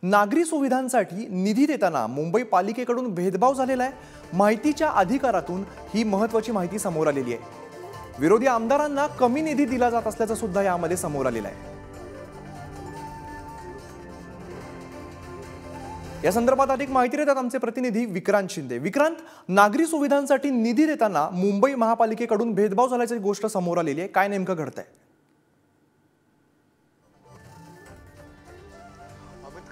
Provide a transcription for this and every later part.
नागरी सुविधांसाठी निधी देताना मुंबई पालिकेकडून भेदभाव झालेला आहे। माहितीच्या अधिकारातून ही महत्त्वाची माहिती समोर आलेली आहे। विरोधी आमदारांना कमी निधी दिला जात असल्याचं सुद्धा यामध्ये समोर आलेलं आहे। या संदर्भात अधिक माहिती देतात आमचे प्रतिनिधी विक्रांत शिंदे। विक्रांत, नागरी सुविधांसाठी निधी देताना मुंबई महापालिकेकडून भेदभाव झाल्याची गोष्ट समोर आलेली आहे, काय नेमकं घडतंय?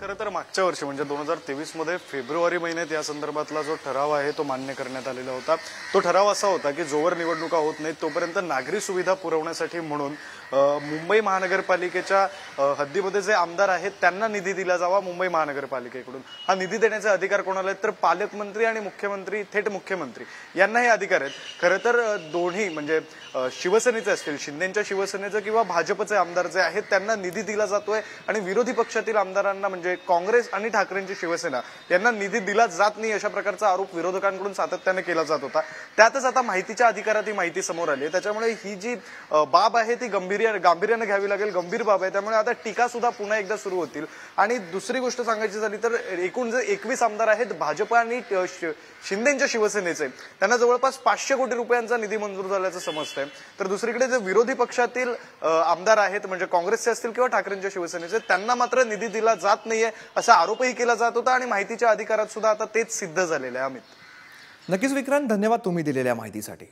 खरं तर मागच्या वर्षी म्हणजे 2023 मध्ये फेब्रुवारी महिन्यात या संदर्भातला जो ठराव आहे तो मान्य करण्यात आलेला होता। तो ठराव असा होता की जोवर निवडणुका होत नाहीत तोपर्यंत नागरी सुविधा पुरवण्यासाठी म्हणून मुंबई महानगरपालिकेच्या हद्दीमध्ये जे आमदार आहेत त्यांना निधी दिला जावा मुंबई महानगरपालिकेकडून। हा निधी देण्याचे अधिकार कोणाला आहेत तर पालकमंत्री आणि मुख्यमंत्री, थेट मुख्यमंत्री यांना हे अधिकार आहेत। खरं तर दोन्ही म्हणजे शिवसेनेचे असतील, शिंदेच्या शिवसेनेचे किंवा भाजपचे आमदार जे आहेत त्यांना निधी दिला जातोय आणि विरोधी पक्षातील आमदारांना म्हणजे काँग्रेस आणि ठाकरेंची शिवसेना यांना निधी दिला जात नाही अशा प्रकारचा आरोप विरोधकांकडून सातत्याने केला जात होता। त्यातच आता माहितीच्या अधिकारात ही माहिती समोर आली आहे। त्याच्यामुळे ही जी बाब आहे ती गांभीर्याने घ्यावी लागेल, गंभीर बाब आहे। त्यामुळे आता टीका सुद्धा पुन्हा एकदा सुरू होतील। आणि दुसरी गोष्ट सांगायची झाली तर एकूण जे 21 आमदार आहेत भाजप आणि शिंदेच्या शिवसेनेचे त्यांना जवळपास 500 कोटी रुपयांचा निधी मंजूर झाल्याचं समजतंय। तर दुसरीकडे जे विरोधी पक्षातील आमदार आहेत म्हणजे काँग्रेसचे असतील किंवा ठाकरेंच्या शिवसेनेचे त्यांना मात्र निधी दिला जात नाहीये असा आरोपही केला जात होता आणि माहितीच्या अधिकारात सुद्धा आता तेच सिद्ध झालेलं आहे। अमित, नक्कीच विक्रांत, धन्यवाद तुम्ही दिलेल्या माहितीसाठी।